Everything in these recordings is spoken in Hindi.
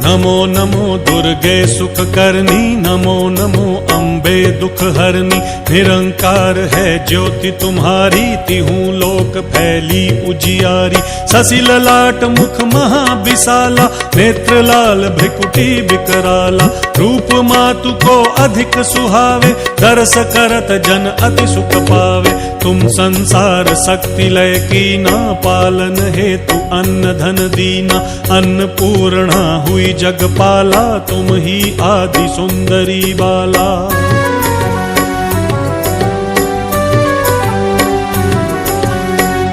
नमो नमो दुर्गे सुख करनी, नमो नमो अम्बे दुख हरनी। निरंकार है ज्योति तुम्हारी, तिहूं लोक फैली उजियारी। शशि ललाट मुख महाविशाला, नेत्र लाल भ्रिकुटी विकराला। रूप मातु को अधिक सुहावे, दरस करत जन अति सुख पावे। तुम संसार शक्ति लय कीना, पालन हेतु अन्न धन दीना। अन्नपूर्णा हुई जगपाला, तुम ही आदि सुंदरी बाला।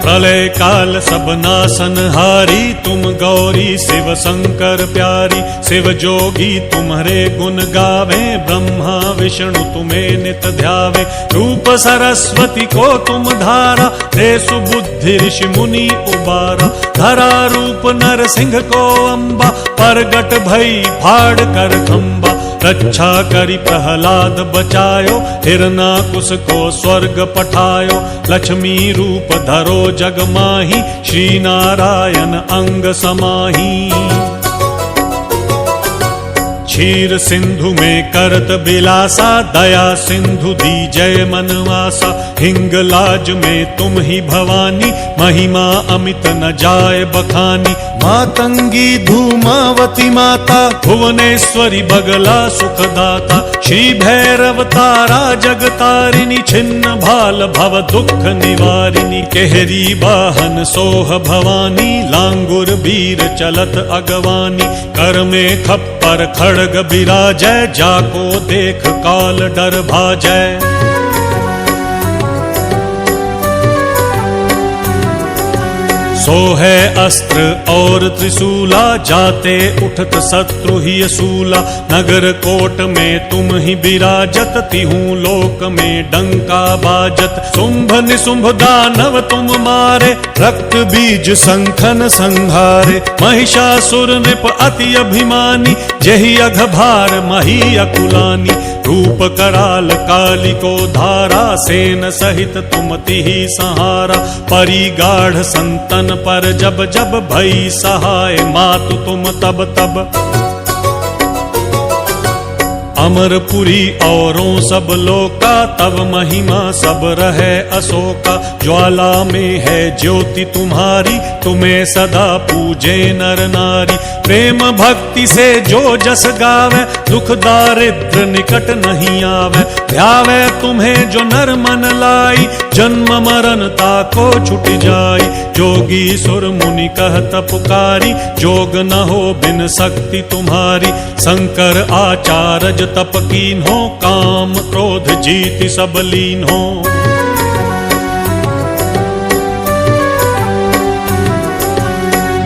प्रलय काल सब नासनहारी, तुम गौरी शिव शंकर प्यारी। शिव जोगी तुम्हारे गुण गावे, ब्रह्मा विष्णु तुम्हें नित ध्यावे। रूप सरस्वती को तुम धारा, दे सुबुद्धि ऋषि मुनि उबारा। धरा रूप नर सिंह को अम्बा, परगट भई फाड़ कर खंबा। रक्षा करी प्रहलाद बचायो, हिरनाकुश को स्वर्ग पठायो। लक्ष्मी रूप धरो जग माही, श्री नारायण अंग समाही। क्षीर सिंधु में करत बिलासा, दया सिंधु दी जय मनवासा। हिंगलाज में तुम ही भवानी, महिमा अमित न जाय बखानी। मातंगी धूमावती माता, भुवनेश्वरी बगला सुखदाता। श्री भैरव तारा जगतारिणी, छिन्न भाल भव दुख निवारिणी। केहरी वाहन सोह भवानी, लांगुर वीर चलत अगवानी। कर में खप्पर खड़ग बिराजै, जाको देख काल डर भाजै। सो है अस्त्र और त्रिशूला, जाते उठत शत्रु ही असूला। नगर कोट में तुम ही विराजत, तिहूं लोक में डंका बाजत। शुंभ निशुंभ दानव तुम मारे, रक्त बीज संखन संहारे। महिषासुर नृप अति अभिमानी, जहि अघभार मही अकुलानी। रूप कराल काली को धारा, सेन सहित तुम तिहि सहारा। परिगाढ़ संतन पर जब जब, भई सहाय मातु तुम तब तब। अमरपुरी औरों सब लोका, तब महिमा सब रहे अशोका। ज्वाला में है ज्योति तुम्हारी, तुम्हें सदा पूजे नर नारी। प्रेम भक्ति से जो जस गावे, दुख दारिद्र निकट नहीं आवे। ध्यावे तुम्हें जो नर मन लाई, जन्म मरण ताको छुट जाई। जोगी सुर मुनि कहत पुकारी, जोग न हो बिन शक्ति तुम्हारी। शंकर आचार्य तप कीन हो, काम क्रोध जीति सब लीन हो।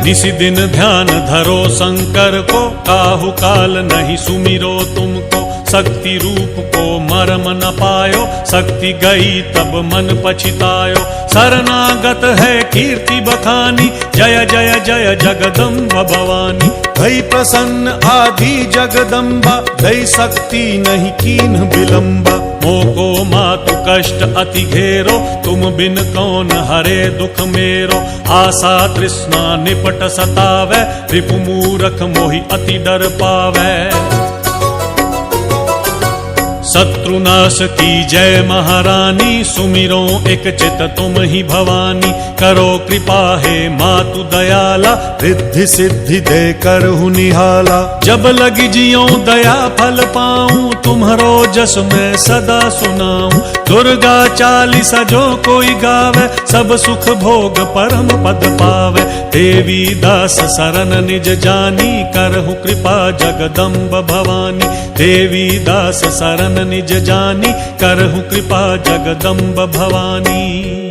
निसी दिन ध्यान धरो शंकर को, काहु काल नहीं सुमिरो तुमको। शक्ति रूप को मरम न पायो, शक्ति गई तब मन पछितायो। शरणागत है कीर्ति बखानी, जय जय जय जगदम्ब भवानी। भई प्रसन्न आदि जगदम्बा, दई शक्ति नहीं कीन्ह विलंबा। मोको मातु कष्ट अति घेरो, तुम बिन कौन हरे दुख मेरो। आशा तृष्णा निपट सतावे, रिपु मूरख मोहि अति डर पावे। शत्रुनाश की जय महारानी, सुमिरो एक चित तुम ही भवानी। करो कृपा हे मातु दयाला, रिद्धि सिद्धि दे कर निहाला। जब लगी जियो दया फल पाऊं, तुम्हारो जस मैं सदा सुनाऊं। दुर्गा चालीसा जो कोई गावे, सब सुख भोग परम पद पावे। देवी दास शरण निज जानी, करहु कृपा जगदम्ब भवानी। देवी दास शरण निज जानी, करहु कृपा जगदम्ब भवानी।